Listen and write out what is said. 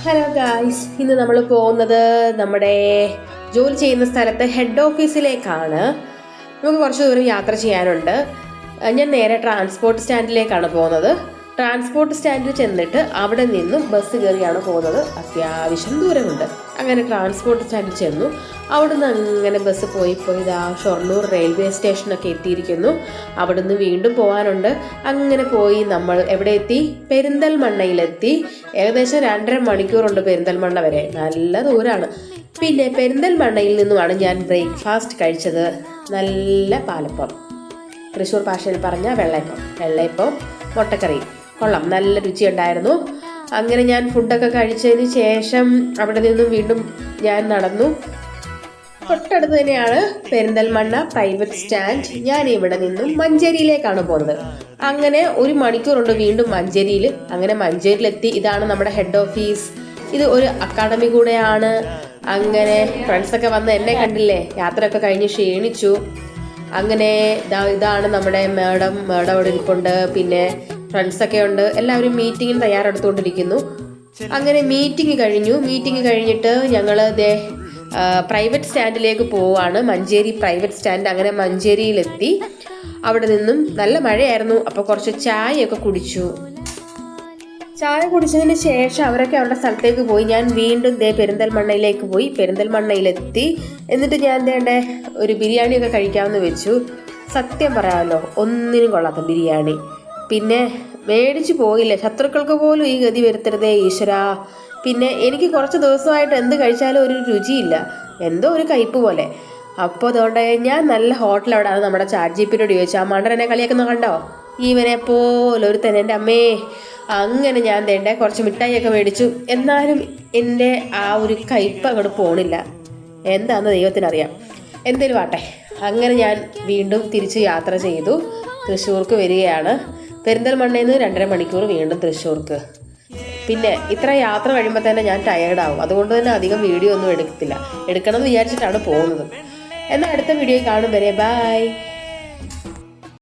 Hello guys, ഇന്ന് നമ്മൾ പോകുന്നത് നമ്മുടെ ജോലി ചെയ്യുന്ന സ്ഥലത്ത് ഹെഡ് ഓഫീസിലേക്കാണ്. നമുക്ക് കുറച്ച് ദൂരം യാത്ര ചെയ്യാനുണ്ട്. ഞാൻ നേരെ ട്രാൻസ്പോർട്ട് സ്റ്റാൻഡിലേക്കാണ് പോകുന്നത്. ട്രാൻസ്പോർട്ട് സ്റ്റാൻഡിൽ ചെന്നിട്ട് അവിടെ നിന്നും ബസ് കയറിയാണ് പോകുന്നത്. അത്യാവശ്യം ദൂരമുണ്ട്. അങ്ങനെ ട്രാൻസ്പോർട്ട് സ്റ്റാൻഡിൽ ചെന്നു. അവിടെ നിന്ന് അങ്ങനെ ബസ് പോയി ഇതാ ഷൊർണൂർ റെയിൽവേ സ്റ്റേഷനൊക്കെ എത്തിയിരിക്കുന്നു. അവിടെ നിന്ന് വീണ്ടും പോകാനുണ്ട്. അങ്ങനെ പോയി നമ്മൾ എവിടെ എത്തി? പെരിന്തൽമണ്ണയിലെത്തി. ഏകദേശം 2.5 മണിക്കൂറുണ്ട് പെരിന്തൽമണ്ണ വരെ. നല്ല ദൂരമാണ്. പിന്നെ പെരിന്തൽമണ്ണയിൽ നിന്നുമാണ് ഞാൻ ബ്രേക്ക്ഫാസ്റ്റ് കഴിച്ചത്. നല്ല പാലപ്പം, തൃശ്ശൂർ ഭാഷയിൽ പറഞ്ഞ വെള്ളയപ്പം മുട്ടക്കറി. കൊള്ളാം, നല്ല രുചിയുണ്ടായിരുന്നു. അങ്ങനെ ഞാൻ ഫുഡൊക്കെ കഴിച്ചതിന് ശേഷം അവിടെ നിന്നും വീണ്ടും ഞാൻ നടന്നു. തൊട്ടടുത്ത് തന്നെയാണ് പെരിന്തൽമണ്ണ പ്രൈവറ്റ് സ്റ്റാൻഡ്. ഞാൻ ഇവിടെ നിന്നും മഞ്ചേരിയിലേക്കാണ് പോകുന്നത്. അങ്ങനെ 1 മണിക്കൂറുണ്ട് വീണ്ടും മഞ്ചേരിയിൽ. അങ്ങനെ മഞ്ചേരിയിലെത്തി. ഇതാണ് നമ്മുടെ ഹെഡ് ഓഫീസ്. ഇത് ഒരു അക്കാഡമി കൂടെയാണ്. അങ്ങനെ ഫ്രണ്ട്സൊക്കെ വന്ന് എന്നെ കണ്ടില്ലേ, യാത്രയൊക്കെ കഴിഞ്ഞ് ക്ഷീണിച്ചു. അങ്ങനെ ഇതാണ് നമ്മുടെ മേഡം അവിടെ ഇരിപ്പുണ്ട്. പിന്നെ ഫ്രണ്ട്സൊക്കെ ഉണ്ട്. എല്ലാവരും മീറ്റിങ്ങിന് തയ്യാറെടുത്തുകൊണ്ടിരിക്കുന്നു. അങ്ങനെ മീറ്റിംഗ് കഴിഞ്ഞിട്ട് ഞങ്ങൾ പ്രൈവറ്റ് സ്റ്റാൻഡിലേക്ക് പോവാണ്. Manjeri private stand. അങ്ങനെ മഞ്ചേരിയിലെത്തി. അവിടെ നിന്നും നല്ല മഴയായിരുന്നു. അപ്പോൾ കുറച്ച് ചായയൊക്കെ കുടിച്ചു. ചായ കുടിച്ചതിന് ശേഷം അവരൊക്കെ അവരുടെ സ്ഥലത്തേക്ക് പോയി. ഞാൻ വീണ്ടും പെരിന്തൽമണ്ണയിലേക്ക് പോയി. പെരിന്തൽമണ്ണയിലെത്തി. എന്നിട്ട് ഞാൻ ഒരു ബിരിയാണിയൊക്കെ കഴിക്കാമെന്ന് വെച്ചു. സത്യം പറയാമല്ലോ, ഒന്നിനും കൊള്ളാത്ത ബിരിയാണി. പിന്നെ മേടിച്ചു പോയില്ല. ശത്രുക്കൾക്ക് പോലും ഈ ഗതി വരുത്തരുതേ ഈശ്വരാ. പിന്നെ എനിക്ക് കുറച്ച് ദിവസമായിട്ട് എന്ത് കഴിച്ചാലും ഒരു രുചിയില്ല, എന്തോ ഒരു കയ്പ്പ് പോലെ. അപ്പോൾ അതുകൊണ്ട് ഞാൻ നല്ല ഹോട്ടൽ അവിടെ, അത് നമ്മുടെ ചാറ്റ്ജിപിയോട് ചോദിച്ചു. ആ മണ്ടനെ കളിയാക്കുന്ന കണ്ടോ, ഇവനെ പോലെ ഒരു തന്നെ. എൻ്റെ അമ്മേ. അങ്ങനെ ഞാൻ കുറച്ച് മിഠായിയൊക്കെ മേടിച്ചു. എന്നാലും എൻ്റെ ആ ഒരു കയ്പ്പ് അങ്ങോട്ട് പോണില്ല. എന്താണെന്ന് ദൈവത്തിനറിയാം. എന്തേലും ആട്ടെ. അങ്ങനെ ഞാൻ വീണ്ടും തിരിച്ച് യാത്ര ചെയ്തു. തൃശ്ശൂർക്ക് വരികയാണ്. പെരിന്തൽമണ്ണയിൽ നിന്ന് 2.5 മണിക്കൂർ വീണ്ടും തൃശ്ശൂർക്ക്. പിന്നെ ഇത്ര യാത്ര കഴിയുമ്പോൾ തന്നെ ഞാൻ ടയേർഡാവും. അതുകൊണ്ട് തന്നെ അധികം വീഡിയോ ഒന്നും എടുക്കണമെന്ന് വിചാരിച്ചിട്ടാണ് പോകുന്നത്. എന്നാൽ അടുത്ത വീഡിയോ കാണും വരെ ബൈ.